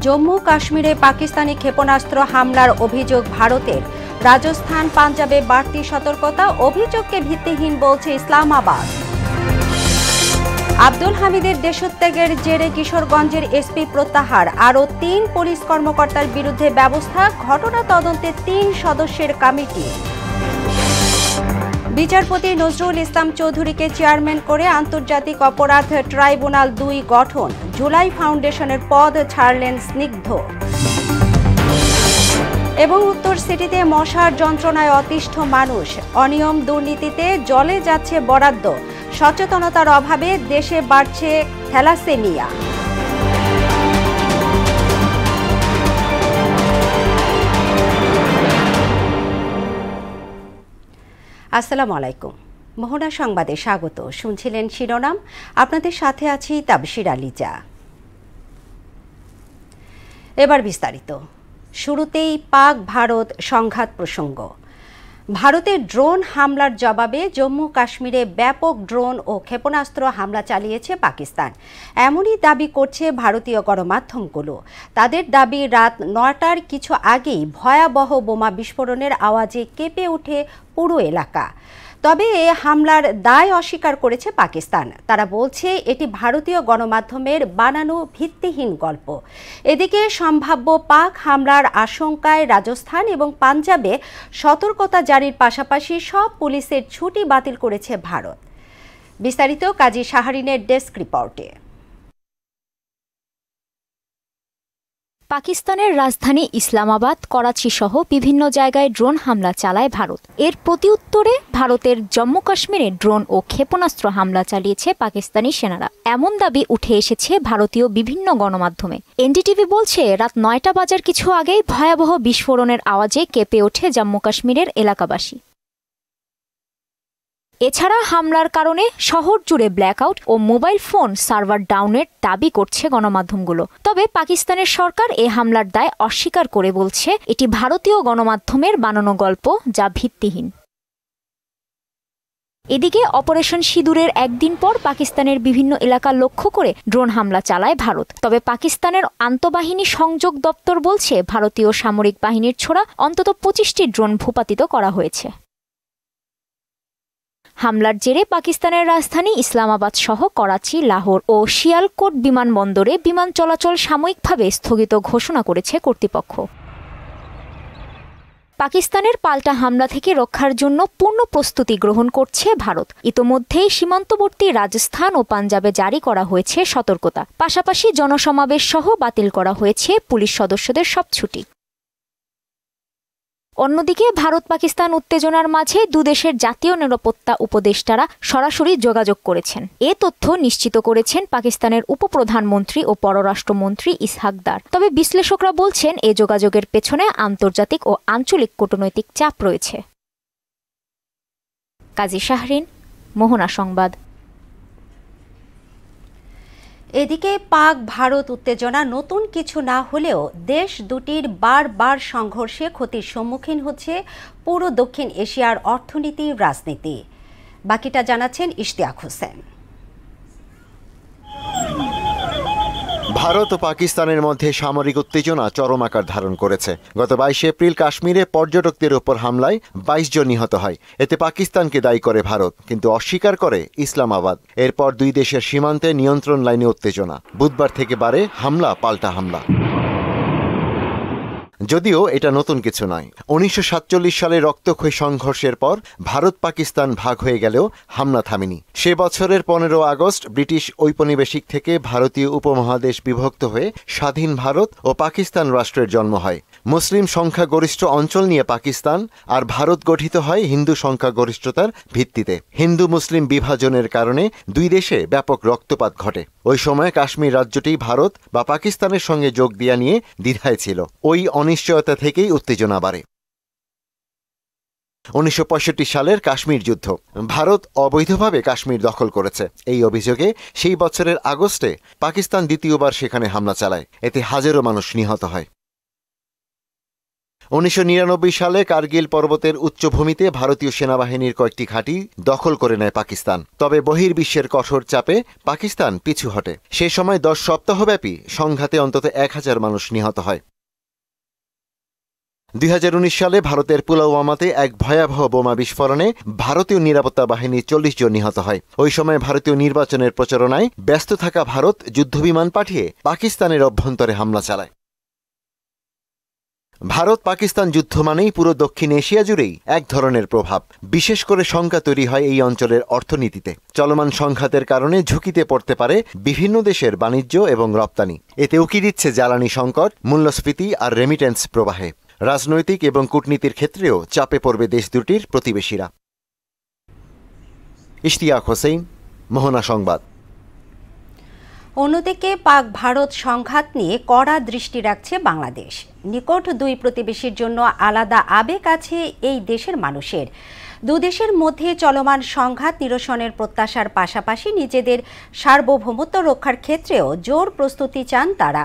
জম্মু কাশ্মীরে পাকিস্তানি ক্ষেপণাস্ত্র হামলার অভিযোগ ভারতের। রাজস্থান পাঞ্জাবে বাড়তি সতর্কতা, অভিযোগকে ভিত্তিহীন বলছে ইসলামাবাদ। আব্দুল হামিদের দেশত্যাগের জেরে কিশোরগঞ্জের এসপি প্রত্যাহার, আরও ৩ পুলিশ কর্মকর্তার বিরুদ্ধে ব্যবস্থা, ঘটনা তদন্তে ৩ সদস্যের কমিটি। বিচারপতি নজরুল ইসলাম চৌধুরীকে চেয়ারম্যান করে আন্তর্জাতিক অপরাধ ট্রাইব্যুনাল ২ গঠন, জুলাই ফাউন্ডেশনের পদ ছাড়লেন স্নিগ্ধ। এবং উত্তর সিটিতে মশার যন্ত্রণায় অতিষ্ঠ মানুষ, অনিয়ম দুর্নীতিতে জলে যাচ্ছে বরাদ্দ, সচেতনতার অভাবে দেশে বাড়ছে থ্যালাসেমিয়া। আসসালামু আলাইকুম, মোহনা সংবাদে স্বাগত। শুনছিলেন শিরোনাম, আপনাদের সাথে আছি তাবশির আলিজা। এবার বিস্তারিত। শুরুতেই পাক ভারত সংঘাত প্রসঙ্গ। ভারতের ড্রোন হামলার জবাবে জম্মু কাশ্মীরে ব্যাপক ড্রোন ও ক্ষেপণাস্ত্র হামলা চালিয়েছে পাকিস্তান, এমনই দাবি করছে ভারতীয় গণমাধ্যমগুলো। তাদের দাবি, রাত ৯টার কিছু আগেই ভয়াবহ বোমা বিস্ফোরণের আওয়াজে কেঁপে ওঠে পুরো এলাকা। তবে এ হামলার দায় অস্বীকার করেছে পাকিস্তান। তারা বলছে এটি ভারতীয় গণমাধ্যমের বানানো ভিত্তিহীন গল্প। এদিকে সম্ভাব্য পাক হামলার আশঙ্কায় রাজস্থান এবং পাঞ্জাবে সতর্কতা জারির পাশাপাশি সব পুলিশের ছুটি বাতিল করেছে ভারত। বিস্তারিত কাজী শাহরিনের ডেস্ক রিপোর্টে। পাকিস্তানের রাজধানী ইসলামাবাদ, করাচি সহ বিভিন্ন জায়গায় ড্রোন হামলা চালায় ভারত। এর প্রতিউত্তরে ভারতের জম্মু কাশ্মীরে ড্রোন ও ক্ষেপণাস্ত্র হামলা চালিয়েছে পাকিস্তানি সেনারা, এমন দাবি উঠে এসেছে ভারতীয় বিভিন্ন গণমাধ্যমে। এনডিটিভি বলছে, রাত ৯টা বাজার কিছু আগেই ভয়াবহ বিস্ফোরণের আওয়াজে কেঁপে ওঠে জম্মু কাশ্মীরের এলাকাবাসী। এছাড়া হামলার কারণে শহর জুড়ে ব্ল্যাকআউট ও মোবাইল ফোন সার্ভার ডাউনের দাবি করছে গণমাধ্যমগুলো। তবে পাকিস্তানের সরকার এ হামলার দায় অস্বীকার করে বলছে এটি ভারতীয় গণমাধ্যমের বানানো গল্প, যা ভিত্তিহীন। এদিকে অপারেশন সিঁদুরের একদিন পর পাকিস্তানের বিভিন্ন এলাকা লক্ষ্য করে ড্রোন হামলা চালায় ভারত। তবে পাকিস্তানের আন্তঃবাহিনী সংযোগ দপ্তর বলছে, ভারতীয় সামরিক বাহিনীর ছোড়া অন্তত ২৫টি ড্রোন ভূপাতিত করা হয়েছে। হামলার জেরে পাকিস্তানের রাজধানী ইসলামাবাদ সহ করাচি, লাহোর ও শিয়ালকোট বিমানবন্দরে বিমান চলাচল সাময়িকভাবে স্থগিত ঘোষণা করেছে কর্তৃপক্ষ। পাকিস্তানের পাল্টা হামলা থেকে রক্ষার জন্য পূর্ণ প্রস্তুতি গ্রহণ করছে ভারত। ইতোমধ্যেই সীমান্তবর্তী রাজস্থান ও পাঞ্জাবে জারি করা হয়েছে সতর্কতা, পাশাপাশি জনসমাবেশ সহ বাতিল করা হয়েছে পুলিশ সদস্যদের সব ছুটি। অন্যদিকে ভারত পাকিস্তান উত্তেজনার মাঝে দুদেশের জাতীয় নিরাপত্তা উপদেষ্টারা সরাসরি যোগাযোগ করেছেন। এ তথ্য নিশ্চিত করেছেন পাকিস্তানের উপপ্রধানমন্ত্রী ও পররাষ্ট্রমন্ত্রী ইসহাক দার। তবে বিশ্লেষকরা বলছেন, এ যোগাযোগের পেছনে আন্তর্জাতিক ও আঞ্চলিক কূটনৈতিক চাপ রয়েছে। কাজী শাহরিন, মোহনা সংবাদ। এদিকে পাক ভারত উত্তেজনা নতুন কিছু না হলেও দেশ দুটির বারবার সংঘর্ষে ক্ষতির সম্মুখীন হচ্ছে পুরো দক্ষিণ এশিয়ার অর্থনীতি, রাজনীতি। বাকিটা জানাচ্ছেন ইশতিয়াক হোসেন। ভারত ও পাকিস্তানের মধ্যে সামরিক উত্তেজনা চরম আকার ধারণ করেছে। গত ২২ এপ্রিল কাশ্মীরে পর্যটকদের উপর হামলায় ২২ জন নিহত হয়। এতে পাকিস্তানকে দায়ী করে ভারত, কিন্তু অস্বীকার করে ইসলামাবাদ। এরপর দুই দেশের সীমান্তে নিয়ন্ত্রণ লাইনে উত্তেজনা। বুধবার থেকে বাড়ে হামলা পাল্টা হামলা। যদিও এটা নতুন কিছু নয়। ১৯৪৭ সালে রক্তক্ষয়ী সংঘর্ষের পর ভারত পাকিস্তান ভাগ হয়ে গেলেও হামলা থামেনি। সে বছরের ১৫ আগস্ট ব্রিটিশ ঔপনিবেশিক থেকে ভারতীয় উপমহাদেশ বিভক্ত হয়ে স্বাধীন ভারত ও পাকিস্তান রাষ্ট্রের জন্ম হয়। মুসলিম সংখ্যাগরিষ্ঠ অঞ্চল নিয়ে পাকিস্তান আর ভারত গঠিত হয় হিন্দু সংখ্যাগরিষ্ঠতার ভিত্তিতে। হিন্দু মুসলিম বিভাজনের কারণে দুই দেশে ব্যাপক রক্তপাত ঘটে। ওই সময় কাশ্মীর রাজ্যটি ভারত বা পাকিস্তানের সঙ্গে যোগ দেয়া নিয়ে দ্বিধায় ছিল। ওই অনিশ্চয়তা থেকেই উত্তেজনা বাড়ে। ১৯৬৫ সালের কাশ্মীর যুদ্ধ। ভারত অবৈধভাবে কাশ্মীর দখল করেছে। এই অভিযোগে সেই বছরের আগস্টে পাকিস্তান দ্বিতীয়বার সেখানে হামলা চালায়। এতে হাজারো মানুষ নিহত হয়। 1999 সালে কার্গিল পর্বতের উচ্চভূমিতে ভারতীয় সেনাবাহিনীর কয়েকটি ঘাঁটি দখল করে নেয় পাকিস্তান। তবে বহির্বিশ্বের কঠোর চাপে পাকিস্তান পিছু হটে। সে সময় 10 সপ্তাহব্যাপী সংঘাতে অন্তত 1000 মানুষ নিহত হয়। 2019 সালে ভারতের পুলওয়ামাতে এক ভয়াবহ বোমা বিস্ফোরণে ভারতীয় নিরাপত্তা বাহিনীর 40 জন নিহত হয়। ওই সময় ভারতীয় নির্বাচনের প্রচারণায় ব্যস্ত থাকা ভারত যুদ্ধবিমান পাঠিয়ে পাকিস্তানের অভ্যন্তরে হামলা চালায়। ভারত পাকিস্তান যুদ্ধ মানেই পুরো দক্ষিণ এশিয়া জুড়েই এক ধরনের প্রভাব। বিশেষ করে শঙ্কা তৈরি হয় এই অঞ্চলের অর্থনীতিতে। চলমান সংঘাতের কারণে ঝুঁকিতে পড়তে পারে বিভিন্ন দেশের বাণিজ্য এবং রপ্তানি। এতে উকি দিচ্ছে জ্বালানি সংকট, মূল্যস্ফীতি আর রেমিটেন্স প্রবাহে। রাজনৈতিক এবং কূটনীতির ক্ষেত্রেও চাপে পড়বে দেশ দুটির প্রতিবেশীরা। ইশতিয়াক হোসেন, মোহনা সংবাদ। অন্যদিকে পাক ভারত সংঘাত নিয়ে কড়া দৃষ্টি রাখছে বাংলাদেশ। নিকট দুই প্রতিবেশীর জন্য আলাদা আবেগ আছে এই দেশের মানুষের। দুদেশের মধ্যে চলমান সংঘাত নিরসনের প্রত্যাশার পাশাপাশি নিজেদের সার্বভৌমত্ব রক্ষার ক্ষেত্রেও জোর প্রস্তুতি চান তারা।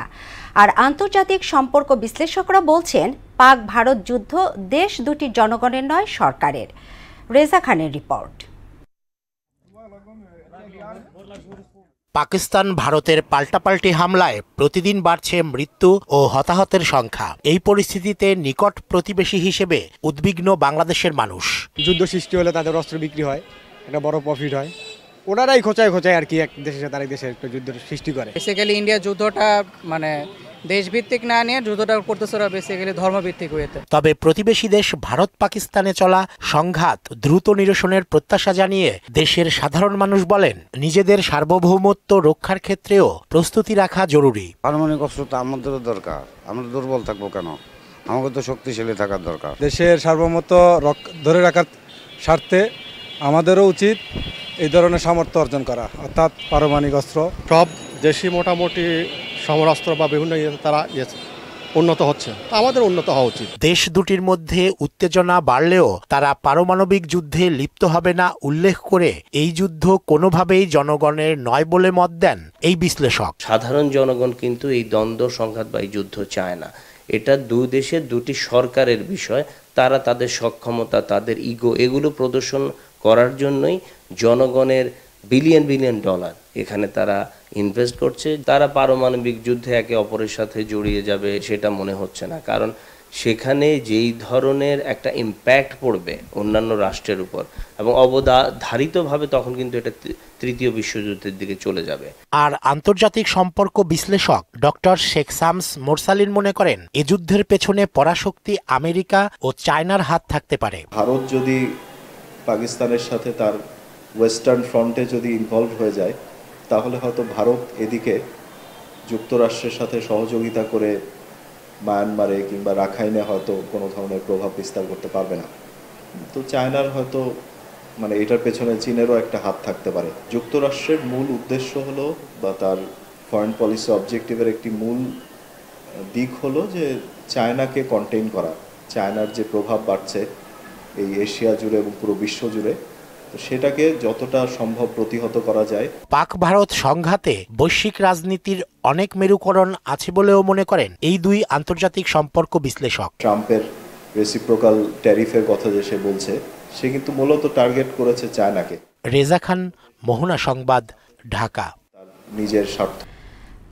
আর আন্তর্জাতিক সম্পর্ক বিশ্লেষকরা বলছেন, পাক ভারত যুদ্ধ দেশ দুটির জনগণের নয়, সরকারের। রেজা খানের রিপোর্ট। পাকিস্তান ভারতের পাল্টাপাল্টি হামলায় প্রতিদিন বাড়ছে মৃত্যু ও হতাহতের সংখ্যা। এই পরিস্থিতিতে নিকট প্রতিবেশী হিসেবে উদ্বিগ্ন বাংলাদেশের মানুষ। যুদ্ধ সৃষ্টি হলে তাদের অস্ত্র বিক্রি হয়, একটা বড় প্রফিট হয়। ওনারাই খোঁচায় আর কি এক দেশের সাথে আরেক দেশের একটা যুদ্ধ সৃষ্টি করে। বেসিক্যালি ইন্ডিয়া যুদ্ধটা মানে দেশভিত্তিক না নিয়ে যুদ্ধটা করতেছে ওরা বেসিক্যালি ধর্মভিত্তিক হয়েছে। তবে প্রতিবেশী দেশ ভারত পাকিস্তানে চলা সংঘাত দ্রুত নিরসনের প্রত্যাশা জানিয়ে দেশের সাধারণ মানুষ বলেন, নিজেদের সার্বভৌমত্ব রক্ষার ক্ষেত্রেও প্রস্তুতি রাখা জরুরি। পারমাণবিক অস্ত্র তো আমাদেরও দরকার, আমরা দুর্বল থাকবো কেন? আমাকে তো শক্তিশালী থাকার দরকার। দেশের সার্বভৌমত্ব ধরে রাখার স্বার্থে আমাদেরও উচিত এই ধরনের সামর্থ্য অর্জন করা, অর্থাৎ পারমাণবিক অস্ত্র। সব দেশই মোটামুটি সমরাস্ত্র বা বিভিন্ন তারা উন্নত হচ্ছে, আমাদের উন্নত হওয়া উচিত। দেশ দুটির মধ্যে উত্তেজনা বাড়লেও তারা পারমাণবিক যুদ্ধে লিপ্ত হবে না উল্লেখ করে এই যুদ্ধ কোনোভাবেই জনগণের নয় বলে মত দেন এই বিশ্লেষক। সাধারণ জনগণ কিন্তু এই দ্বন্দ্ব সংঘাত বা এই যুদ্ধ চায় না। এটা দুই দেশের দুটি সরকারের বিষয়। তারা তাদের সক্ষমতা, তাদের ইগো এগুলো প্রদর্শন করার জন্যই জনগণের বিলিয়ন বিলিয়ন ডলার এখানে তারা ইনভেস্ট করছে। তারা পারমাণবিক যুদ্ধে একে অপরের সাথে জড়িয়ে যাবে সেটা মনে হচ্ছে না, কারণ সেখানে যেই ধরনের একটা ইম্প্যাক্ট পড়বে অন্যান্য রাষ্ট্রের উপর এবং অবধারিতভাবে তখন কিন্তু এটা তৃতীয় বিশ্বযুদ্ধের দিকে চলে যাবে। আর আন্তর্জাতিক সম্পর্ক বিশ্লেষক ডক্টর শেখ শামস মোরসালিন মনে করেন, এ যুদ্ধের পেছনে পরাশক্তি আমেরিকা ও চায়নার হাত থাকতে পারে। ভারত যদি পাকিস্তানের সাথে তার ওয়েস্টার্ন ফ্রন্টে যদি ইনভলভ হয়ে যায়, তাহলে হয়তো ভারত এদিকে যুক্তরাষ্ট্রের সাথে সহযোগিতা করে মায়ানমারে কিংবা রাখাইনে হয়তো কোনো ধরনের প্রভাব বিস্তার করতে পারবে না। তো চায়নার হয়তো এটার পেছনে চীনেরও একটা হাত থাকতে পারে। যুক্তরাষ্ট্রের মূল উদ্দেশ্য হলো বা তার ফরেন পলিসি অবজেক্টিভের একটি মূল দিক হলো যে চায়নাকে কন্টেইন করা। চায়নার যে প্রভাব বাড়ছে এই এশিয়া জুড়ে এবং পুরো বিশ্ব জুড়ে, সেটাকে যতটা সম্ভব প্রতিহত করা যায়। পাক ভারত সংঘাতে বৈশ্বিক রাজনীতির অনেক মেরুকরণ আছে বলেও মনে করেন এই দুই আন্তর্জাতিক সম্পর্ক বিশ্লেষক। ট্রাম্পের রেসিপ্রোকাল ট্যারিফের কথা যে সে বলছে, সে কিন্তু মূলত টার্গেট করেছে চায়নাকে। রেজা খান, মোহনা সংবাদ, ঢাকা। নিজের স্বার্থ।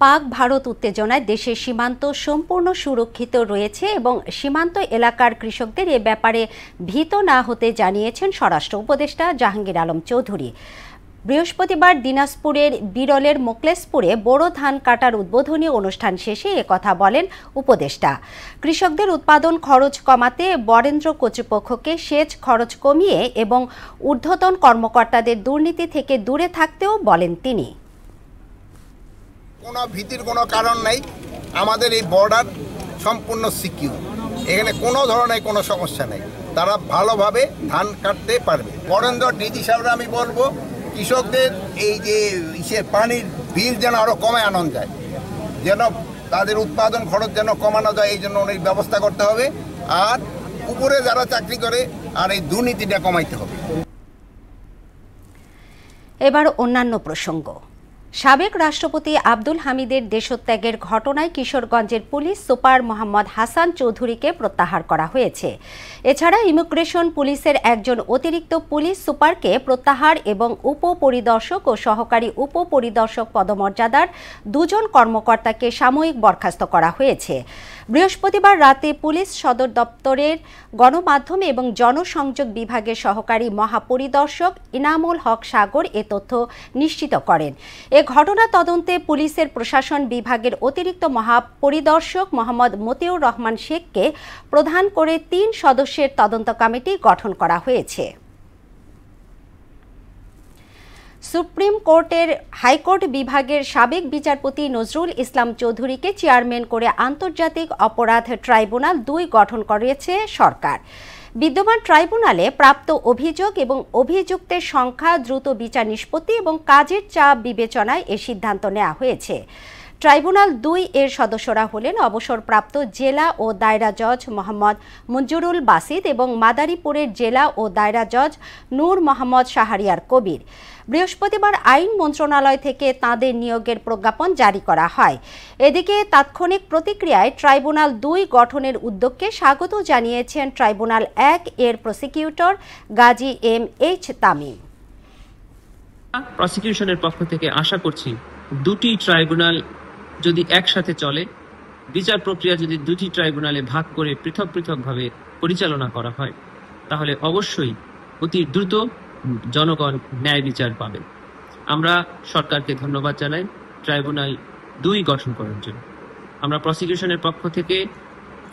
পাক ভারত উত্তেজনায় দেশের সীমান্ত সম্পূর্ণ সুরক্ষিত রয়েছে এবং সীমান্ত এলাকার কৃষকদের এ ব্যাপারে ভীত না হতে জানিয়েছেন স্বরাষ্ট্র উপদেষ্টা জাহাঙ্গীর আলম চৌধুরী। বৃহস্পতিবার দিনাজপুরের বিরলের মোকলেশপুরে বোরো ধান কাটার উদ্বোধনী অনুষ্ঠান শেষে একথা বলেন উপদেষ্টা। কৃষকদের উৎপাদন খরচ কমাতে বরেন্দ্র কর্তৃপক্ষকে সেচ খরচ কমিয়ে এবং ঊর্ধ্বতন কর্মকর্তাদের দুর্নীতি থেকে দূরে থাকতেও বলেন তিনি। কোনো ভীতির কোনো কারণ নেই, আমাদের এই বর্ডার সম্পূর্ণ সিকিউর, এখানে কোনো ধরনের কোনো সমস্যা নেই, তারা ভালোভাবে ধান কাটতে পারবে। বরেন্দ্র ডিজি সাহেবরা আমি বলবো কৃষকদের এই যে পানির বিল যেন আরও কমে আনন্দ যায়, যেন তাদের উৎপাদন খরচ যেন কমানো যায়, এই জন্য অনেক ব্যবস্থা করতে হবে। আর উপরে যারা চাকরি করে আর এই দুর্নীতিটা কমাইতে হবে। এবার অন্যান্য প্রসঙ্গ। সাবেক রাষ্ট্রপতি আব্দুল হামিদের দেশত্যাগের ঘটনায় কিশোরগঞ্জের পুলিশ সুপার মোহাম্মদ হাসান চৌধুরীকে প্রত্যাহার করা হয়েছে। এছাড়া ইমিগ্রেশন পুলিশের একজন অতিরিক্ত পুলিশ সুপারকে প্রত্যাহার এবং উপপরিদর্শক ও সহকারী উপপরিদর্শক পদমর্যাদার দুজন কর্মকর্তাকে সাময়িক বরখাস্ত করা হয়েছে। বৃহস্পতিবার রাতে পুলিশ সদর দপ্তরের গণমাধ্যম এবং জনসংযোগ বিভাগের সহকারী মহাপরিদর্শক ইনামুল হক সাগর এ তথ্য নিশ্চিত করেন। এ ঘটনা তদন্তে পুলিশের প্রশাসন বিভাগের অতিরিক্ত মহাপরিদর্শক মোহাম্মদ মতিউর রহমান শেখকে প্রধান করে ৩ সদস্যের তদন্ত কমিটি গঠন করা হয়েছে। সুপ্রিম কোর্টের হাইকোর্ট বিভাগের সাবেক বিচারপতি নজরুল ইসলাম চৌধুরীকে চেয়ারম্যান করে আন্তর্জাতিক অপরাধ ট্রাইব্যুনাল ২ গঠন করেছে সরকার। বিদ্যমান ট্রাইব্যুনালে প্রাপ্ত অভিযোগ এবং অভিযুক্তের সংখ্যা, দ্রুত বিচার নিষ্পত্তি এবং কাজের চাপ বিবেচনায় এ সিদ্ধান্ত নেওয়া হয়েছে। ট্রাইব্যুনাল ২ এর সদস্যরা হলেন অবসরপ্রাপ্ত জেলা ও দায়রা জজ মোহাম্মদ মঞ্জুরুল বাসিদ এবং মাদারীপুরের জেলা ও দায়রা জজ নূর মোহাম্মদ শাহরিয়ার কবির। বৃহস্পতিবার আইন মন্ত্রণালয় থেকে তাঁদের নিয়োগের প্রজ্ঞাপন জারি করা হয়। এদিকে তাৎক্ষণিক প্রতিক্রিয়ায় ট্রাইব্যুনাল ২ গঠনের উদ্যোগকে স্বাগত জানিয়েছেন ট্রাইব্যুনাল ১ এর প্রসিকিউটর গাজী এম.এইচ. তামিম। প্রসিকিউশনের পক্ষ থেকে আশা করছি দুটি ট্রাইব্যুনাল যদি একসাথে চলে, বিচার প্রক্রিয়া যদি দুটি ট্রাইব্যুনালে ভাগ করে পৃথক পৃথকভাবে পরিচালনা করা হয়, তাহলে অবশ্যই অতি দ্রুত জনগণ ন্যায় বিচার পাবে। আমরা সরকারকে ধন্যবাদ জানাই ট্রাইব্যুনাল ২ গঠন করার জন্য। আমরা প্রসিকিউশনের পক্ষ থেকে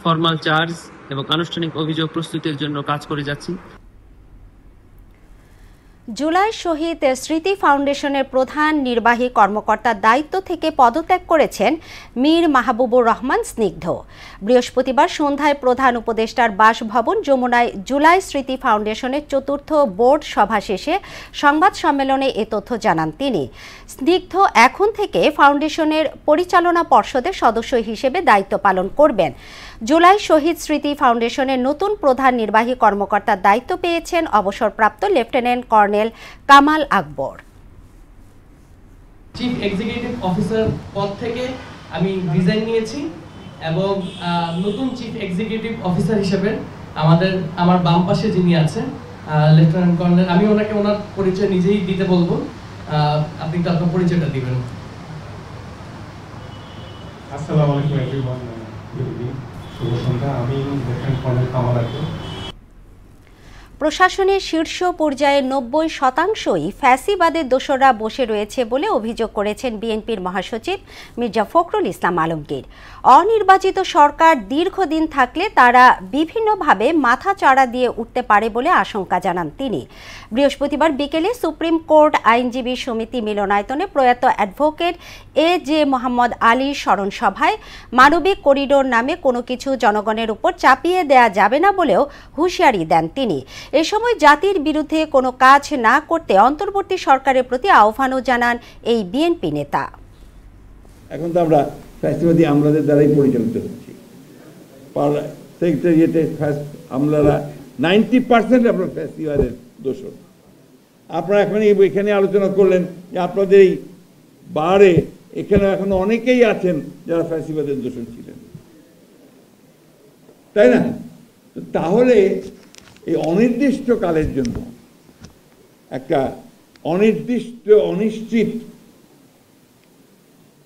ফরমাল চার্জ এবং আনুষ্ঠানিক অভিযোগ প্রস্তুতের জন্য কাজ করে যাচ্ছি। জুলাই শহীদ স্মৃতি ফাউন্ডেশনের প্রধান নির্বাহী কর্মকর্তার দায়িত্ব থেকে পদত্যাগ করেছেন মীর মাহবুবুর রহমান স্নিগ্ধ। বৃহস্পতিবার সন্ধ্যায় প্রধান উপদেষ্টার বাসভবন যমুনায় জুলাই স্মৃতি ফাউন্ডেশনের ৪র্থ বোর্ড সভা শেষে সংবাদ সম্মেলনে এ তথ্য জানান তিনি। স্নিগ্ধ এখন থেকে ফাউন্ডেশনের পরিচালনা পর্ষদের সদস্য হিসেবে দায়িত্ব পালন করবেন। জুলাই শহীদ স্মৃতি ফাউন্ডেশনের নতুন প্রধান নির্বাহী কর্মকর্তার দায়িত্ব পেয়েছেন অবসরপ্রাপ্ত লেফটেন্যান্ট কর্নেল কামাল আকবর। চিফ এক্সিকিউটিভ অফিসার পদ থেকে আমি রিজাইন নিয়েছি এবং নতুন চিফ এক্সিকিউটিভ অফিসার হিসেবে আমার বাম পাশে যিনি আছেন লেফটেন্যান্ট কর্নেল, আমি ওনাকে ওনার পরিচয় নিজেই দিতে বলবো। আপনি তো আপনার পরিচয়টা দিবেন। আসসালামু আলাইকুম এভরিওয়ান, শুভ সন্ধ্যা। আমি লেফটেন্যান্ট কর্নেল কামাল আকবর। প্রশাসনের শীর্ষ পর্যায়ে ৯০% ফ্যাসিবাদের দোসররা বসে রয়েছে বলে অভিযোগ করেছেন বিএনপির মহাসচিব মির্জা ফখরুল ইসলাম আলমগীর। অনির্বাচিত সরকার দীর্ঘদিন থাকলে তারা বিভিন্নভাবে মাথা চাড়া দিয়ে উঠতে পারে বলে আশঙ্কা জানান তিনি। বৃহস্পতিবার বিকেলে সুপ্রিম কোর্ট আইনজীবী সমিতি মিলনায়তনে প্রয়াত অ্যাডভোকেট এ.জে. মোহাম্মদ আলীর স্মরণ সভায় মানবিক করিডোর নামে কোনো কিছু জনগণের উপর চাপিয়ে দেয়া যাবে না বলেও হুঁশিয়ারি দেন তিনি। এ সময় জাতির বিরুদ্ধে কোনো কাজ না করতে অন্তর্বর্তী সরকারের প্রতি আহ্বানও জানান এই বিএনপি নেতা। এখন তো আমরা ফ্যাসিবাদী আমলাদের দ্বারাই পরিচালিত হচ্ছি। সেক্রেটারিয়েটে আমলারা 90% আপনার ফ্যাসিবাদের দোষর। আপনারা এখন এখানে আলোচনা করলেন যে আপনাদের এই বারে এখানে এখন অনেকেই আছেন যারা ফ্যাসিবাদের দোষর ছিলেন, তাই না? তাহলে এই অনির্দিষ্টকালের জন্য একটা অনিশ্চিত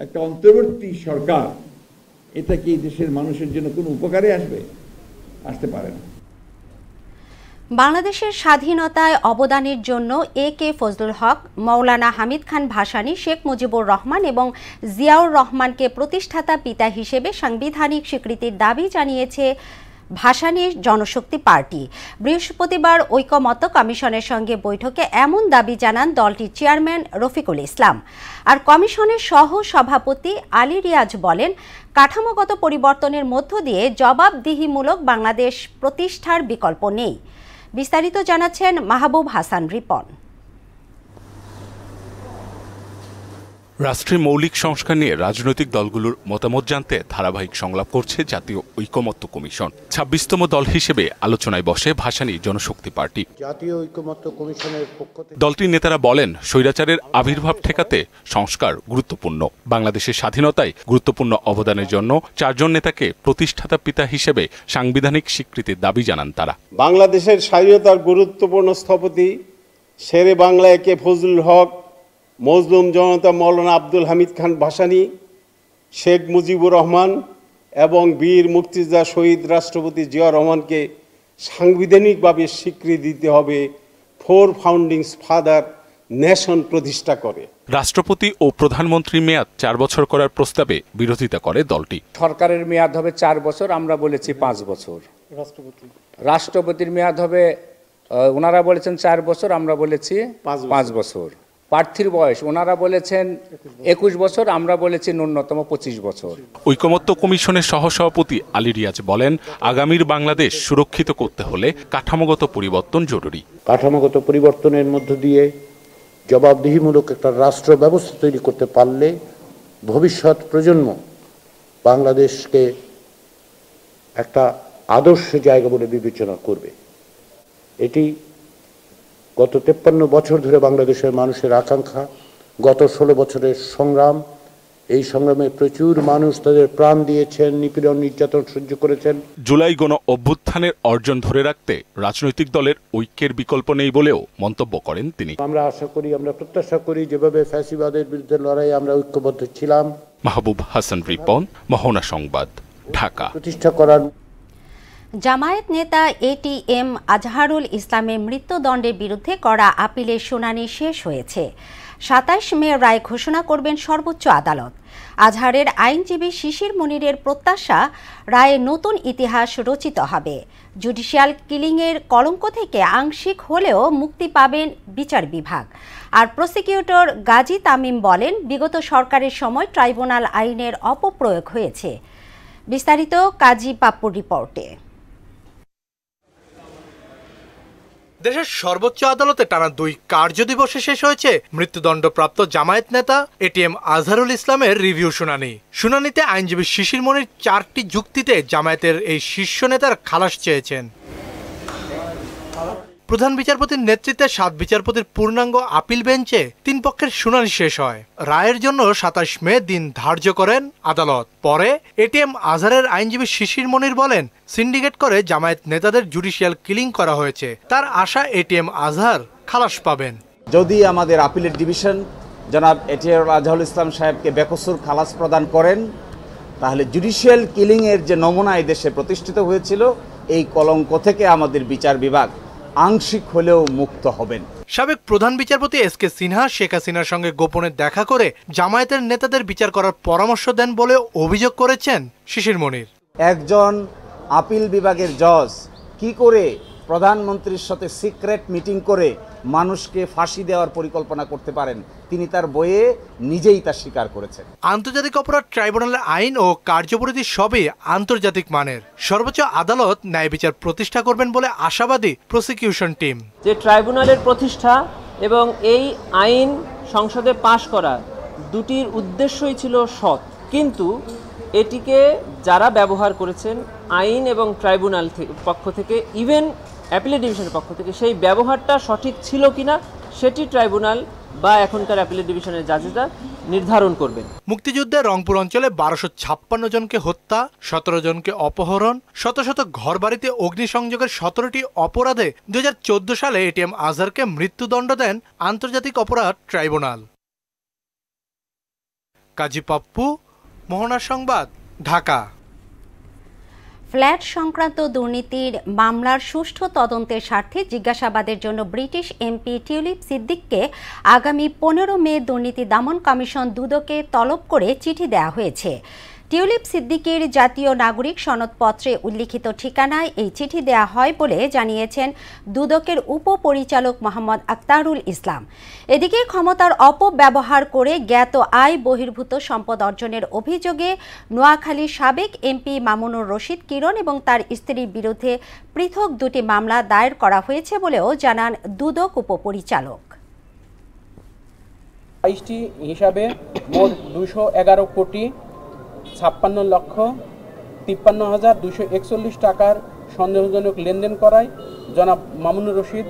একটা অন্তর্বর্তী সরকার, এটা কি দেশের মানুষের জন্য কোনো উপকারে আসতে পারে না। বাংলাদেশের স্বাধীনতায় অবদানের জন্য এ.কে. ফজলুল হক, মৌলানা হামিদ খান ভাসানী, শেখ মুজিবুর রহমান এবং জিয়াউর রহমানকে প্রতিষ্ঠাতা পিতা হিসেবে সাংবিধানিক স্বীকৃতির দাবি জানিয়েছে ভাসানীর জনশক্তি পার্টি। বৃহস্পতিবার ঐকমত্য কমিশনের সঙ্গে বৈঠকে এমন দাবি জানান দলটির চেয়ারম্যান রফিকুল ইসলাম। আর কমিশনের সহ সভাপতি আলী রিয়াজ বলেন, কাঠামোগত পরিবর্তনের মধ্য দিয়ে জবাবদিহিমূলক বাংলাদেশ প্রতিষ্ঠার বিকল্প নেই। বিস্তারিত জানাচ্ছেন মাহবুব হাসান রিপন। রাষ্ট্রের মৌলিক সংস্কার নিয়ে রাজনৈতিক দলগুলোর মতামত জানতে ধারাবাহিক সংলাপ করছে জাতীয় ঐকমত্য কমিশন। ২৬তম দল হিসেবে আলোচনায় বসে ভাসানী জনশক্তি পার্টি। জাতীয় ঐকমত্য কমিশনের পক্ষ থেকে দলটির নেতারা বলেন, স্বৈরাচারের আবির্ভাব ঠেকাতে সংস্কার গুরুত্বপূর্ণ। বাংলাদেশের স্বাধীনতায় গুরুত্বপূর্ণ অবদানের জন্য 4 জন নেতাকে প্রতিষ্ঠাতা পিতা হিসেবে সাংবিধানিক স্বীকৃতির দাবি জানান তারা। বাংলাদেশের স্বাধীনতার গুরুত্বপূর্ণ স্থপতি শেরে বাংলা একে ফজলুল হক, মজলুম জনতা মৌলানা আব্দুল হামিদ খান ভাসানী, শেখ মুজিবুর রহমান এবং বীর মুক্তিযোদ্ধা শহীদ রাষ্ট্রপতি জিয়াউর রহমানকে সাংবিধানিকভাবে স্বীকৃতি দিতে হবে। 4 ফাউন্ডিং ফাদার নেশন প্রতিষ্ঠা করে। রাষ্ট্রপতি ও প্রধানমন্ত্রীর মেয়াদ 4 বছর করার প্রস্তাবে বিরোধিতা করে দলটি। সরকারের মেয়াদ হবে 4 বছর, আমরা বলেছি 5 বছর। রাষ্ট্রপতির মেয়াদ হবে, ওনারা বলেছেন 4 বছর, আমরা বলেছি 5 বছর। প্রার্থীর বয়স ওনারা বলেছেন 21 বছর, আমরা বলেছি ন্যূনতম 25 বছর। ঐকমত্য কমিশনের সহসভাপতি আলী রিয়াজ বলেন, আগামীর বাংলাদেশ সুরক্ষিত করতে হলে কাঠামোগত পরিবর্তন জরুরি। কাঠামোগত পরিবর্তনের মধ্য দিয়ে জবাবদিহিমূলক একটা রাষ্ট্র ব্যবস্থা তৈরি করতে পারলে ভবিষ্যৎ প্রজন্ম বাংলাদেশকে একটা আদর্শ জায়গা বলে বিবেচনা করবে। এটি গত 53 বছর ধরে বাংলাদেশের মানুষের আকাঙ্ক্ষা, গত 16 বছরের সংগ্রাম। এই সংগ্রামে প্রচুর মানুষ তাদের প্রাণ দিয়েছেন, নিপীড়ন নির্যাতন সহ্য করেছেন। জুলাই গণ অভ্যুত্থানের অর্জন ধরে রাখতে রাজনৈতিক দলের ঐক্যের বিকল্প নেই বলেও মন্তব্য করেন তিনি। আমরা আশা করি, আমরা প্রত্যাশা করি যেভাবে ফ্যাসিবাদের বিরুদ্ধে লড়াইয়ে আমরা ঐক্যবদ্ধ ছিলাম। মাহবুব হাসান রিপন, মোহনা সংবাদ, ঢাকা। প্রতিষ্ঠা করার জামায়াত নেতা এটিএম আজহারুল ইসলামের মৃত্যুদণ্ডের বিরুদ্ধে করা আপিলের শুনানি শেষ হয়েছে। 27 মে রায় ঘোষণা করবেন সর্বোচ্চ আদালত। আজহারের আইনজীবী শিশির মনিরের প্রত্যাশা, রায়ে নতুন ইতিহাস রচিত হবে। জুডিশিয়াল কিলিংয়ের কলঙ্ক থেকে আংশিক হলেও মুক্তি পাবেন বিচার বিভাগ। আর প্রসিকিউটর গাজী তামিম বলেন, বিগত সরকারের সময় ট্রাইব্যুনাল আইনের অপপ্রয়োগ হয়েছে। বিস্তারিত কাজী পাপ্পুর রিপোর্টে। দেশের সর্বোচ্চ আদালতে টানা 2 কার্যদিবসে শেষ হয়েছে মৃত্যুদণ্ডপ্রাপ্ত জামায়াত নেতা এটিএম আজহারুল ইসলামের রিভিউ শুনানি। শুনানিতে আইনজীবী শিশির মনির 4টি যুক্তিতে জামায়াতের এই শীর্ষ নেতার খালাস চেয়েছেন। প্রধান বিচারপতির নেতৃত্বে 7 বিচারপতির পূর্ণাঙ্গ আপিল বেঞ্চে 3 পক্ষের শুনানি শেষ হয়। রায়ের জন্য 27 মে দিন ধার্য করেন আদালত। পরে এটিএম আজহারের আইনজীবী শিশির মনির বলেন, সিন্ডিকেট করে জামায়াত নেতাদের জুডিশিয়াল কিলিং করা হয়েছে। তার আশা এটিএম আজহার খালাস পাবেন। যদি আমাদের আপিলের ডিভিশন জনাব এটিএম আজহারুল ইসলাম সাহেবকে বেকসুর খালাস প্রদান করেন, তাহলে জুডিশিয়াল কিলিংয়ের যে নমুনা এই দেশে প্রতিষ্ঠিত হয়েছিল, এই কলঙ্ক থেকে আমাদের বিচার বিভাগ আংশিক হলেও মুক্ত হবেন। সাবেক প্রধান বিচারপতি এসকে সিনহা শেখ হাসিনার সঙ্গে গোপনে দেখা করে জামায়াতের নেতাদের বিচার করার পরামর্শ দেন বলে অভিযোগ করেছেন শিশির মনির। একজন আপিল বিভাগের জজ কি করে প্রধানমন্ত্রীর সাথে সিক্রেট মিটিং করে মানুষকে ফাঁসি দেওয়ার পরিকল্পনা করতে পারেন, তিনি তার বইয়ে নিজেই তা স্বীকার করেছেন। আন্তর্জাতিক অপরাধ ট্রাইব্যুনালের আইন ও কার্যপরিধি সবই আন্তর্জাতিক মানের। সর্বোচ্চ আদালত ন্যায় বিচার প্রতিষ্ঠা করবেন বলে আশাবাদী প্রসিকিউশন টিম। যে ট্রাইব্যুনালের প্রতিষ্ঠা এবং এই আইন সংসদে পাশ করা, দুটির উদ্দেশ্যই ছিল সৎ, কিন্তু এটিকে যারা ব্যবহার করেছেন আইন এবং ট্রাইব্যুনাল পক্ষ থেকে, ইভেন অ্যাপিলেট ডিভিশনের পক্ষ থেকে, সেই ব্যবহারটা সঠিক ছিল কিনা সেটি ট্রাইব্যুনাল বা এখনকার অ্যাপিলেট ডিভিশনের জাজেরা নির্ধারণ করবেন। মুক্তিযুদ্ধে রংপুর অঞ্চলে 1256 জনকে হত্যা, 17 জনকে অপহরণ, শত শত ঘরবাড়িতে অগ্নিসংযোগের 17টি অপরাধে 2014 সালে এটিএম আজহারকে মৃত্যুদণ্ড দেন আন্তর্জাতিক অপরাধ ট্রাইব্যুনাল। কাজী পাপ্পু, মোহনা সংবাদ, ঢাকা। ফ্ল্যাট সংক্রান্ত দুর্নীতির মামলার সুষ্ঠু তদন্তের স্বার্থে জিজ্ঞাসাবাদের জন্য ব্রিটিশ এমপি টিউলিপ সিদ্দিককে আগামী 15 মে দুর্নীতি দমন কমিশন দুদকে তলব করে চিঠি দেওয়া হয়েছে। টিউলিপ সিদ্দিকের জাতীয় নাগরিক সনদপত্রে উল্লিখিত ঠিকানায় এই চিঠি দেওয়া হয় বলে জানিয়েছেন দুদকের উপপরিচালক মোহাম্মদ আক্তারুল ইসলাম। এদিকে ক্ষমতার অপব্যবহার করে জ্ঞাত আয় বহির্ভূত সম্পদ অর্জনের অভিযোগে নোয়াখালীর সাবেক এমপি মামুনুর রশিদ কিরণ এবং তার স্ত্রীর বিরুদ্ধে পৃথক 2টি মামলা দায়ের করা হয়েছে বলেও জানান দুদক উপপরিচালক। 22টি হিসাবে মোট 211,56,53,241 টাকার সন্দেহজনক লেনদেন করায় জনাব মামুনুর রশিদ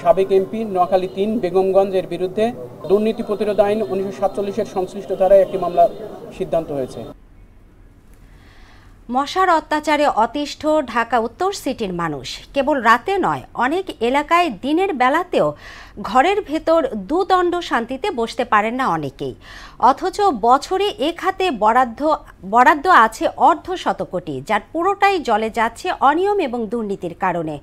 সাবেক এমপি নোয়াখালী ৩ বেগমগঞ্জের বিরুদ্ধে দুর্নীতি প্রতিরোধ আইন 1947-এর সংশ্লিষ্ট ধারায় একটি মামলার সিদ্ধান্ত হয়েছে। মশার অত্যাচারে অতিষ্ঠ ঢাকা উত্তর সিটির মানুষ। কেবল রাতে নয়, অনেক এলাকায় দিনের বেলাতেও ঘরের ভেতর দুদণ্ড শান্তিতে বসতে পারেন না অনেকেই। অথচ বছরে এ খাতে বরাদ্দ আছে অর্ধশত কোটি, যার পুরোটাই জলে যাচ্ছে অনিয়ম এবং দুর্নীতির কারণে।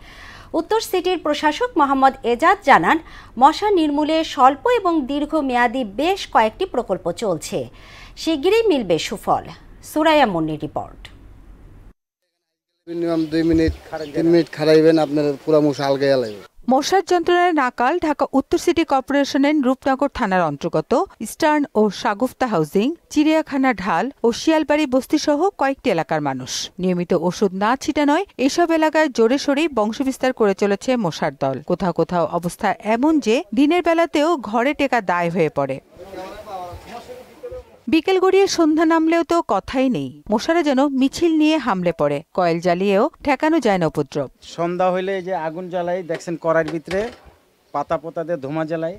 উত্তর সিটির প্রশাসক মোহাম্মদ এজাজ জানান, মশা নির্মূলে স্বল্প এবং দীর্ঘমেয়াদী বেশ কয়েকটি প্রকল্প চলছে, শিগগিরই মিলবে সুফল। সুরাইয়া মুন্নির রিপোর্ট। মিনিমাম 2 মিনিট 3 মিনিট খারাইবেন, আপনার পুরা মশা আলগায় আলাইবে। মশার যন্ত্রণায় নাকাল ঢাকা উত্তর সিটি কর্পোরেশনের রূপনগর থানার অন্তর্গত ইস্টার্ন ও শাগুফতা হাউজিং, চিড়িয়াখানা ঢাল ও শিয়ালবাড়ি বস্তিসহ কয়েকটি এলাকার মানুষ। নিয়মিত ওষুধ না ছিটানোয় এসব এলাকায় জোরে সোরেই বংশবিস্তার করে চলেছে মশার দল। কোথাও কোথাও অবস্থা এমন যে দিনের বেলাতেও ঘরে টেকা দায় হয়ে পড়ে। বিকেল গড়িয়ে সন্ধ্যা নামলেও তো কথাই নেই, মশারা যেন মিছিল নিয়ে হামলে পড়ে। কয়েল জ্বালিয়েও ঠেকানো যায় না উপদ্রব। সন্ধ্যা হইলে যে আগুন জ্বালাই দেখছেন, কড়াইয়ের ভিতরে পাতা পোতা দিয়ে ধোঁয়া জ্বালাই,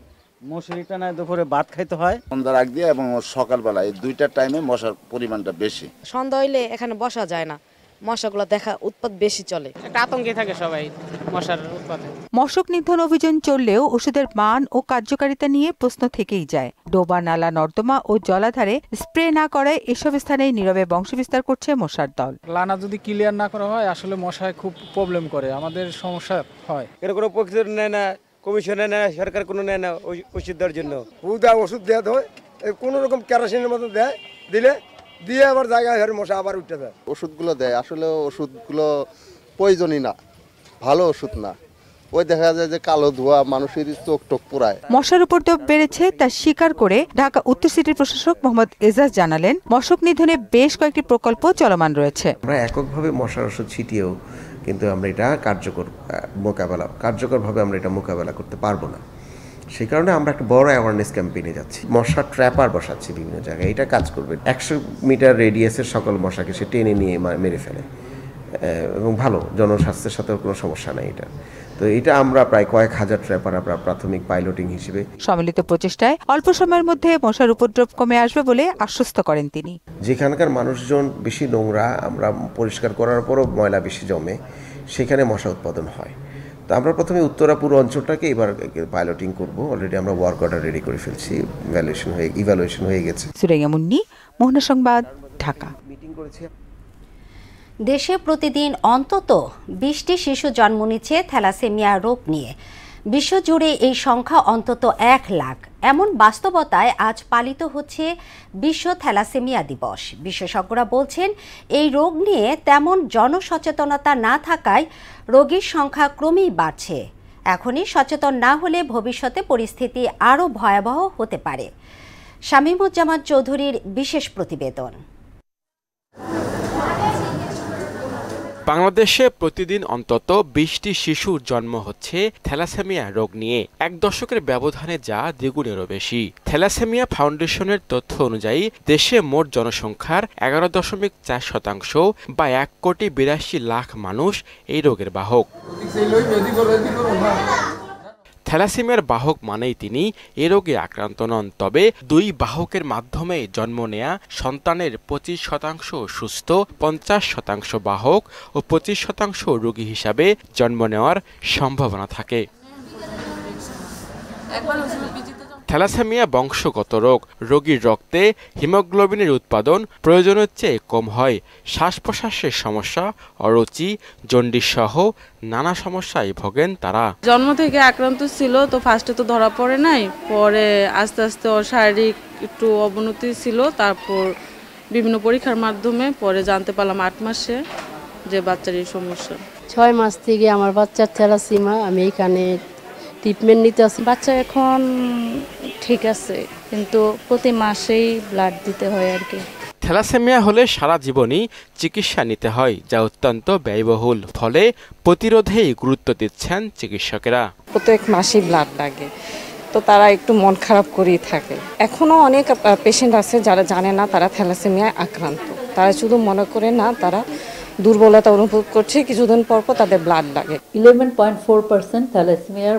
মশারি টানায় দুপুরে ভাত খাইতে হয়। সন্ধ্যার আগ দিয়ে এবং সকালবেলা এই দুইটা টাইমে মশার পরিমাণটা বেশি। সন্ধ্যা হইলে এখানে বসা যায় না, মশাগুলো দেখা উৎপাত বেশি চলে, একটা আতঙ্কে থাকে সবাই মশার উৎপাতে। মশক নিধন অভিযান চললেও ওষুধের মান ও কার্যকারিতা নিয়ে প্রশ্ন থেকেই যায়। ডোবা, নালা, নর্দমা ও জলাধারে স্প্রে না করায় এসব স্থানে নীরবে বংশবিস্তার করছে মশার দল। লানা যদি ক্লিয়ার না করা হয়, আসলে মশায় খুব প্রবলেম করে, আমাদের সমস্যা হয়। এর কোনো প্রক্রিয়া নেয় না, কমিশনে নেয়, সরকার কোনো নেয় না ওষুধ দেওয়ার জন্য। ওষুধ দেওয়া হয় কোনো রকম কেরোসিনের মতো দেয়, দিলে দিয়ে আবার জায়গায় মশা আবার উঠে যায়। ওষুধগুলো দেয়, আসলে ওষুধগুলো প্রয়োজনই না, ভালো ওষুধ না। ওই দেখা যায় যে কালো ধোয়া মানুষের চোখ টোক পুরায়। মশার উপদ্রব বেড়েছে তা স্বীকার করে ঢাকা উত্তর সিটির প্রশাসক মোহাম্মদ এজাজ জানালেন, মশক নিধনে বেশ কয়েকটি প্রকল্প চলমান রয়েছে। আমরা এককভাবে মশার ওষুধ ছিটিয়েও কিন্তু আমরা এটা কার্যকরভাবে আমরা এটা মোকাবেলা করতে পারবো না। সেই কারণে আমরা একটা বড় অ্যাওয়ারনেস ক্যাম্পেইনে যাচ্ছি, মশা ট্র্যাপার বসাচ্ছি বিভিন্ন জায়গায়। এটা কাজ করবে, 100 মিটার রেডিয়াসের সকল মশাকে সে টেনে নিয়ে মেরে ফেলে এবং ভালো, জনস্বাস্থ্যের সাথে কোনো সমস্যা নেই এটা। তো এটা আমরা প্রায় কয়েক হাজার ট্র্যাপার আমরা প্রাথমিক পাইলটিং হিসেবে। সম্মিলিত প্রচেষ্টায় অল্প সময়ের মধ্যে মশার উপদ্রব কমে আসবে বলে আশ্বস্ত করেন তিনি। যেখানকার মানুষজন বেশি নোংরা, আমরা পরিষ্কার করার পরও ময়লা বেশি জমে, সেখানে মশা উৎপাদন হয়। তো আমরা প্রথমে উত্তরাপুর অঞ্চলটাকে এবার পাইলটিং করব। অলরেডি আমরা ওয়ার্ক অর্ডার রেডি করে ফেলছি, ইভ্যালুয়েশন হয়ে গেছে। সুরাইয়া মুন্নি, মোহনা সংবাদ, ঢাকা। দেশে প্রতিদিন অন্তত 20টি শিশু জন্ম নিচ্ছে থ্যালাসেমিয়া রোগ নিয়ে। বিশ্বজুড়ে এই সংখ্যা অন্তত 1 লাখ। এমন বাস্তবতায় আজ পালিত হচ্ছে বিশ্ব থ্যালাসেমিয়া দিবস। বিশেষজ্ঞরা বলছেন, এই রোগ নিয়ে তেমন জনসচেতনতা না থাকায় রোগীর সংখ্যা ক্রমেই বাড়ছে। এখনই সচেতন না হলে ভবিষ্যতে পরিস্থিতি আরও ভয়াবহ হতে পারে। শামীমুজ্জামান চৌধুরীর বিশেষ প্রতিবেদন। বাংলাদেশে প্রতিদিন অন্তত 20টি শিশুর জন্ম হচ্ছে থ্যালাসেমিয়া রোগ নিয়ে। 1 দশকের ব্যবধানে যা দ্বিগুণেরও বেশি। থ্যালাসেমিয়া ফাউন্ডেশনের তথ্য অনুযায়ী দেশে মোট জনসংখ্যার 11.4% বা 1,82,00,000 মানুষ এই রোগের বাহক। থ্যালাসেমিয়ার বাহক মানেই তিনি এ রোগে আক্রান্ত নন, তবে 2 বাহকের মাধ্যমে জন্ম নেয়া সন্তানের 25% সুস্থ, 50% বাহক ও 25% রোগী হিসাবে জন্ম নেওয়ার সম্ভাবনা থাকে। থ্যালাসেমিয়া বংশগত রোগ। রোগীর রক্তে হিমোগ্লোবিনের উৎপাদন প্রয়োজনের চেয়ে কম হয়। শ্বাস প্রশ্বাসের সমস্যা, অরুচি, জন্ডিস সহ নানা সমস্যায় ভোগেন তারা। জন্ম থেকে আক্রান্ত ছিল, তো ফার্স্টে তো ধরা পড়ে নাই, পরে আস্তে আস্তে ওর শারীরিক একটু অবনতি ছিল, তারপর বিভিন্ন পরীক্ষার মাধ্যমে পরে জানতে পারলাম 8 মাসে যে বাচ্চার এই সমস্যা। 6 মাস থেকে আমার বাচ্চার থ্যালাসেমিয়া, আমি এখানে ট্রিটমেন্ট নিতে আসি। বাচ্চা এখন ঠিক আছে, কিন্তু প্রতি মাসেই ব্লাড দিতে হয় আর কি। থ্যালাসেমিয়া হলে সারা জীবনই চিকিৎসা নিতে হয়, যা অত্যন্ত ব্যয়বহুল। ফলে প্রতিরোধেই গুরুত্ব দিচ্ছেন চিকিৎসকেরা। প্রত্যেক মাসেই ব্লাড লাগে, তো তারা একটু মন খারাপ করেই থাকে। এখনও অনেক পেশেন্ট আছে যারা জানে না তারা থ্যালাসেমিয়ায় আক্রান্ত, তারা শুধু মনে করে না তারা দুর্বলতা অনুভব করছে, কিছুদিন পর পর তাদের ব্লাড লাগে। 11.4% থ্যালাসেমিয়ার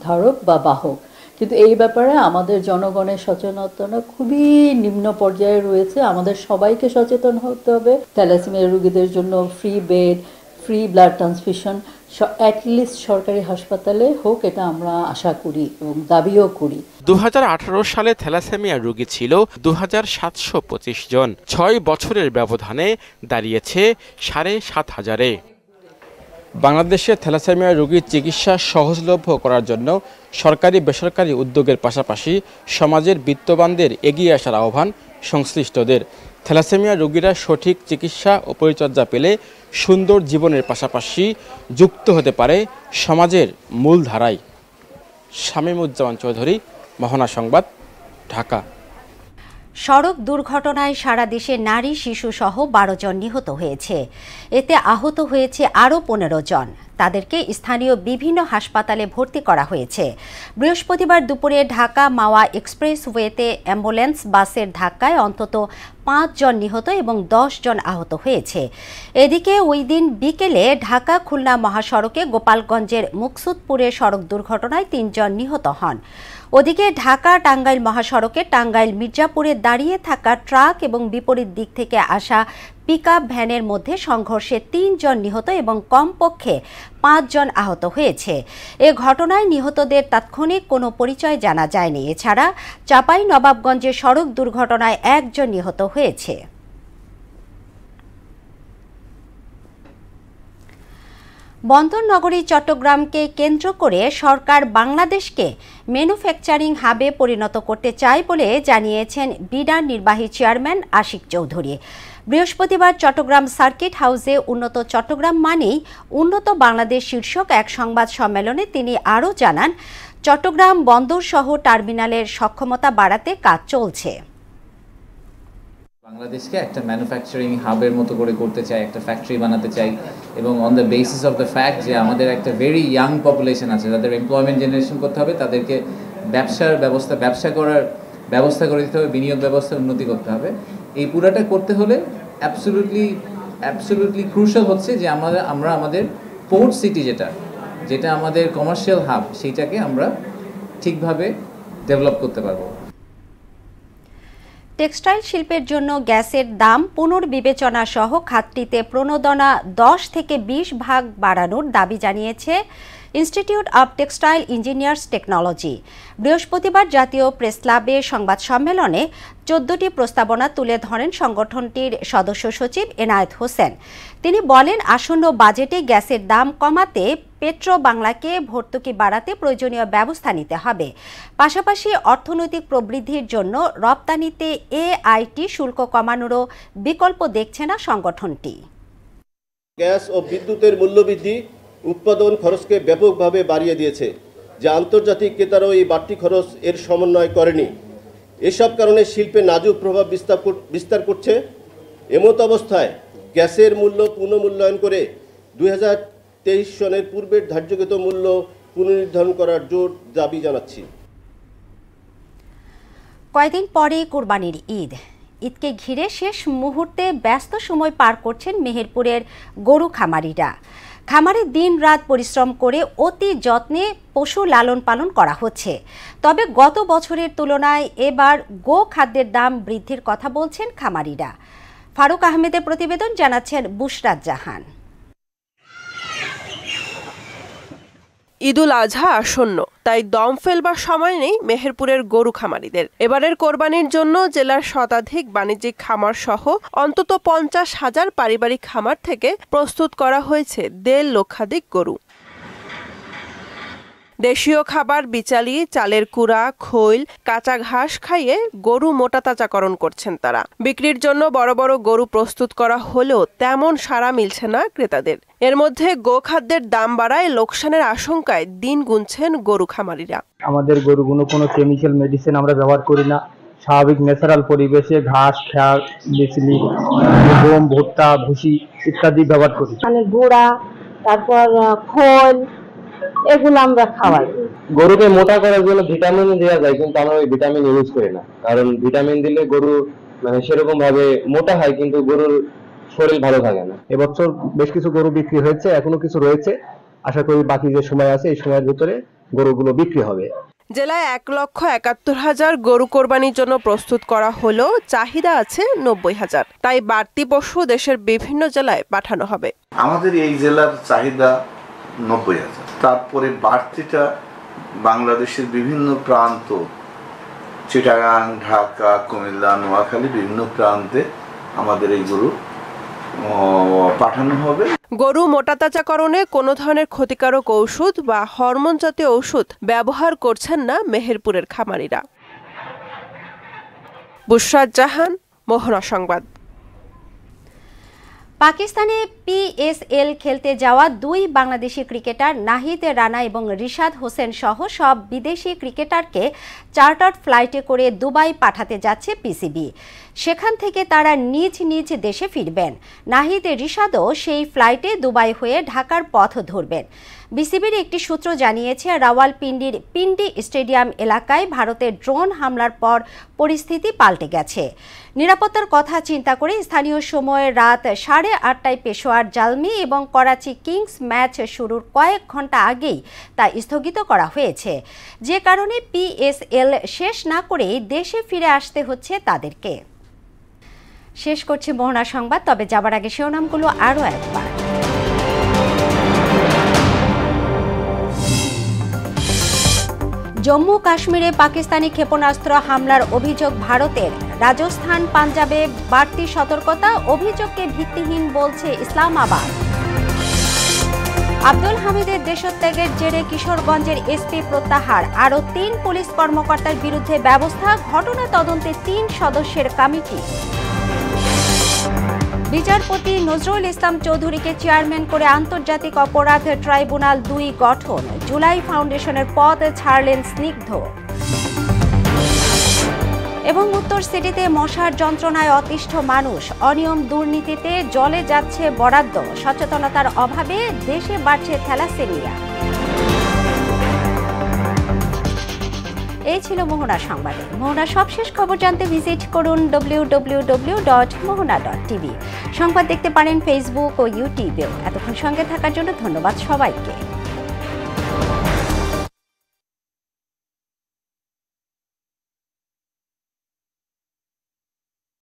ধারক বা বাহক, কিন্তু এই ব্যাপারে আমাদের জনগণের সচেতনতা খুবই নিম্ন পর্যায়ে রয়েছে। আমাদের সবাইকে সচেতন হতে হবে। থ্যালাসেমিয়া রোগীদের জন্য free bed, free blood transfusion at least সরকারি হাসপাতালে হোক, এটা আমরা আশা করি এবং দাবিও করি। 2018 সালে থ্যালাসেমিয়া রোগী ছিল 2725 জন। 6 বছরের ব্যবধানে দাঁড়িয়েছে 7500-এ। বাংলাদেশে থ্যালাসেমিয়া রোগীর চিকিৎসা সহজলভ্য করার জন্য সরকারি বেসরকারি উদ্যোগের পাশাপাশি সমাজের বিত্তবানদের এগিয়ে আসার আহ্বান সংশ্লিষ্টদের। থ্যালাসেমিয়া রোগীরা সঠিক চিকিৎসা ও পরিচর্যা পেলে সুন্দর জীবনের পাশাপাশি যুক্ত হতে পারে সমাজের মূলধারায়। শামীমুজ্জামান চৌধুরী, মহনা সংবাদ, ঢাকা। সড়ক দুর্ঘটনায় সারা দেশে নারী শিশু সহ 12 জন নিহত হয়েছে। এতে আহত হয়েছে আরও 15 জন। তাদেরকে স্থানীয় বিভিন্ন হাসপাতালে ভর্তি করা হয়েছে। বৃহস্পতিবার দুপুরে ঢাকা মাওয়া এক্সপ্রেসওয়েতে অ্যাম্বুলেন্স বাসের ধাক্কায় অন্তত 5 জন নিহত এবং 10 জন আহত হয়েছে। এদিকে ওই দিন বিকেলে ঢাকা খুলনা মহাসড়কে গোপালগঞ্জের মুকসুদপুরে সড়ক দুর্ঘটনায় 3 জন নিহত হন। ওদিকে ঢাকা টাঙ্গাইল মহাসড়কে টাঙ্গাইল মির্জাপুরে দাঁড়িয়ে থাকা ট্রাক এবং বিপরীত দিক থেকে আসা পিকআপ ভ্যানের মধ্যে সংঘর্ষে 3 জন নিহত এবং কমপক্ষে 5 জন আহত হয়েছে। এ ঘটনায় নিহতদের তাৎক্ষণিক কোনো পরিচয় জানা যায়নি। এছাড়া চাঁপাইনবাবগঞ্জে সড়ক দুর্ঘটনায় 1 জন নিহত হয়েছে। বন্দর নগরী চট্টগ্রামকে কেন্দ্র করে সরকার বাংলাদেশকে ম্যানুফ্যাকচারিং হাবে পরিণত করতে চায় বলে জানিয়েছেন বিডার নির্বাহী চেয়ারম্যান আশিক চৌধুরী। বৃহস্পতিবার চট্টগ্রাম সার্কিট হাউসে উন্নত চট্টগ্রাম মানেই উন্নত বাংলাদেশ শীর্ষক এক সংবাদ সম্মেলনে তিনি আরও জানান, চট্টগ্রাম বন্দর সহ টার্মিনালের সক্ষমতা বাড়াতে কাজ চলছে। বাংলাদেশকে একটা ম্যানুফ্যাকচারিং হাবের মতো করে করতে চাই, একটা ফ্যাক্টরি বানাতে চাই, এবং on the basis of the fact যে আমাদের একটা ভেরি ইয়াং পপুলেশন আছে, তাদের এমপ্লয়মেন্ট জেনারেশন করতে হবে, তাদেরকে ব্যবসা করার ব্যবস্থা করে দিতে হবে, বিনিয়োগ ব্যবস্থার উন্নতি করতে হবে। এই পুরাটা করতে হলে অ্যাবসলিউটলি ক্রুশাল হচ্ছে যে আমরা আমাদের পোর্ট সিটি যেটা আমাদের কমার্শিয়াল হাব, সেইটাকে আমরা ঠিকভাবে ডেভেলপ করতে পারবো। টেক্সটাইল শিল্পের জন্য গ্যাসের দাম পুনর্বিবেচনা সহ খাতটিতে প্রণোদনা 10 থেকে 20 ভাগ বাড়ানোর দাবি জানিয়েছে institute of textile engineers technology. বৃহস্পতিবার জাতীয় প্রেস ক্লাবে সংবাদ সম্মেলনে 14টি প্রস্তাবনা তুলে ধরেন সংগঠনটির সদস্য সচিব এনায়েত হোসেন। তিনি বলেন, আসন্ন বাজেটে গ্যাসের দাম কমাতে পেট্রো বাংলাকে ভর্তুকি বাড়াতে প্রয়োজনীয় ব্যবস্থা নিতে হবে। পাশাপাশি অর্থনৈতিক প্রবৃদ্ধির জন্য রপ্তানিতে এআইটি শুল্ক কমানোরও বিকল্প দেখছে না সংগঠনটি। গ্যাস ও বিদ্যুতের মূল্যবৃদ্ধি উৎপাদন খরচকে ব্যাপকভাবে বাড়িয়ে দিয়েছে, যা আন্তর্জাতিক ক্রেতারাও এই বাড়তি খরচ এর সমন্বয় করেনি। এসব কারণে শিল্পে নাজুক প্রভাব বিস্তার করছে। এমত অবস্থায় গ্যাসের মূল্য পুনর্মূল্যায়ন করে 2023 সনের পূর্বের ধার্যকৃত মূল্য পুনর্নির্ধারণ করার জোর দাবি জানাচ্ছি। কয়েকদিন পরে কোরবানির ঈদকে ঘিরে শেষ মুহূর্তে ব্যস্ত সময় পার করছেন মেহেরপুরের গরু খামারিরা। খামারে দিন রাত পরিশ্রম করে অতি যত্নে পশু লালন পালন করা হচ্ছে। তবে গত বছরের তুলনায় এবার গো খাদ্যের দাম বৃদ্ধির কথা বলছেন খামারিরা। ফারুক আহমেদের প্রতিবেদন, জানাচ্ছেন বুশরাত জাহান। ঈদুল আজহা আসন্ন, তাই দম ফেলবার সময় নেই মেহেরপুরের গরু খামারিদের। এবারের কোরবানির জন্য জেলার শতাধিক বাণিজ্যিক খামার সহ অন্তত 50,000 পারিবারিক খামার থেকে প্রস্তুত করা হয়েছে 1.5 লক্ষাধিক গরু। দেশীয় খাবার, বিচালি, চালের কুড়া, খৈল, কাঁচা ঘাস খাইয়ে গরু মোটাতাজাকরণ করছেন তারা। বিক্রির জন্য বড় বড় গরু প্রস্তুত করা হলেও তেমন সাড়া মিলছে না ক্রেতাদের। এর মধ্যে গোখাদ্যের দাম বাড়ায় লোকসানের আশঙ্কায় দিন গুনছেন গরু খামারিরা। আমাদের গরুগুলো কোনো কেমিক্যাল মেডিসিন আমরা ব্যবহার করি না, স্বাভাবিক ন্যাচারাল পরিবেশে ঘাস, খ্যার, বিচলি, গম, ভুট্টা, ভুসি ইত্যাদি ব্যবহার করি। গুঁড়া, তারপর খোল, এগুলো আমরা খাওয়াই। গরুকে মোটা করার জন্য ভিটামিন দেওয়া যায়, কিন্তু আমরা ওই ভিটামিন ইউজ করি না, কারণ ভিটামিন দিলে গরু মানে সেরকম ভাবে মোটা হয় কিন্তু গরুর শরীর ভালো থাকে না। এবছর বেশ কিছু গরু বিক্রি হয়েছে, এখনো কিছু রয়েছে, আশা করি বাকি যে সময় আছে এই সময়ের ভিতরে গরুগুলো বিক্রি হবে। জেলায় 1,71,000 গরু কোরবানির জন্য প্রস্তুত করা হলেও চাহিদা আছে 90,000। তাই বাড়তি পশু দেশের বিভিন্ন জেলায় পাঠানো হবে। আমাদের এই জেলার চাহিদা 90,000, তারপরে বাড়তিটা বাংলাদেশের বিভিন্ন প্রান্ত, চিটাগাং, ঢাকা, কুমিল্লা, নোয়াখালী বিভিন্ন প্রান্তে আমাদের এই গরু পাঠানো হবে। গরু মোটাতাজাকরণে কোনো ধরনের ক্ষতিকারক ঔষধ বা হরমোন জাতীয় ঔষধ ব্যবহার করছেন না মেহেরপুরের খামারিরা। বুশরাত জাহান, মোহনা সংবাদ। পাকিস্তানে PSL খেলতে যাওয়া 2 বাংলাদেশি ক্রিকেটার নাহিদ রানা এবং রিশাদ হোসেন সহ সব বিদেশি ক্রিকেটারকে চার্টার্ড ফ্লাইটে করে দুবাই পাঠাতে যাচ্ছে PCB। সেখান থেকে তারা নিজ নিজ দেশে ফিরবেন। নাহিদ রিশাদও সেই ফ্লাইটে দুবাই হয়ে ঢাকার পথ ধরবেন। বিসিবির একটি সূত্র জানিয়েছে, রাওয়ালপিন্ডির পিন্ডি স্টেডিয়াম এলাকায় ভারতের ড্রোন হামলার পর পরিস্থিতি পাল্টে গেছে। নিরাপত্তার কথা চিন্তা করে স্থানীয় সময় রাত 8:30টায় পেশোয়ার জালমি এবং করাচি কিংস ম্যাচ শুরুর কয়েক ঘন্টা আগেই তা স্থগিত করা হয়েছে, যে কারণে PSL শেষ না করেই দেশে ফিরে আসতে হচ্ছে তাদেরকে। শেষ করছি মোহনা সংবাদ, তবে যাবার আগে শিরোনামগুলো আরও একবার। জম্মু কাশ্মীরে পাকিস্তানি ক্ষেপণাস্ত্র হামলার অভিযোগ ভারতের। রাজস্থান, পাঞ্জাবে বাড়তি সতর্কতা, অভিযোগকে ভিত্তিহীন বলছে ইসলামাবাদ। আব্দুল হামিদের দেশত্যাগের জেরে কিশোরগঞ্জের SP প্রত্যাহার, আরও 3 পুলিশ কর্মকর্তার বিরুদ্ধে ব্যবস্থা, ঘটনা তদন্তে 3 সদস্যের কমিটি। বিচারপতি নজরুল ইসলাম চৌধুরীকে চেয়ারম্যান করে আন্তর্জাতিক অপরাধ ট্রাইব্যুনাল 2 গঠন, জুলাই ফাউন্ডেশনের পদ ছাড়লেন স্নিগ্ধ। এবং উত্তর সিটিতে মশার যন্ত্রণায় অতিষ্ঠ মানুষ, অনিয়ম দুর্নীতিতে জলে যাচ্ছে বরাদ্দ, সচেতনতার অভাবে দেশে বাড়ছে থ্যালাসেমিয়া। এই ছিল মোহনা সংবাদে। মোহনার সবশেষ খবর জানতে ভিজিট করুন www.mohona.tv। সংবাদ দেখতে পারেন ফেসবুক ও ইউটিউবেও। এতক্ষণ সঙ্গে থাকার জন্য ধন্যবাদ সবাইকে।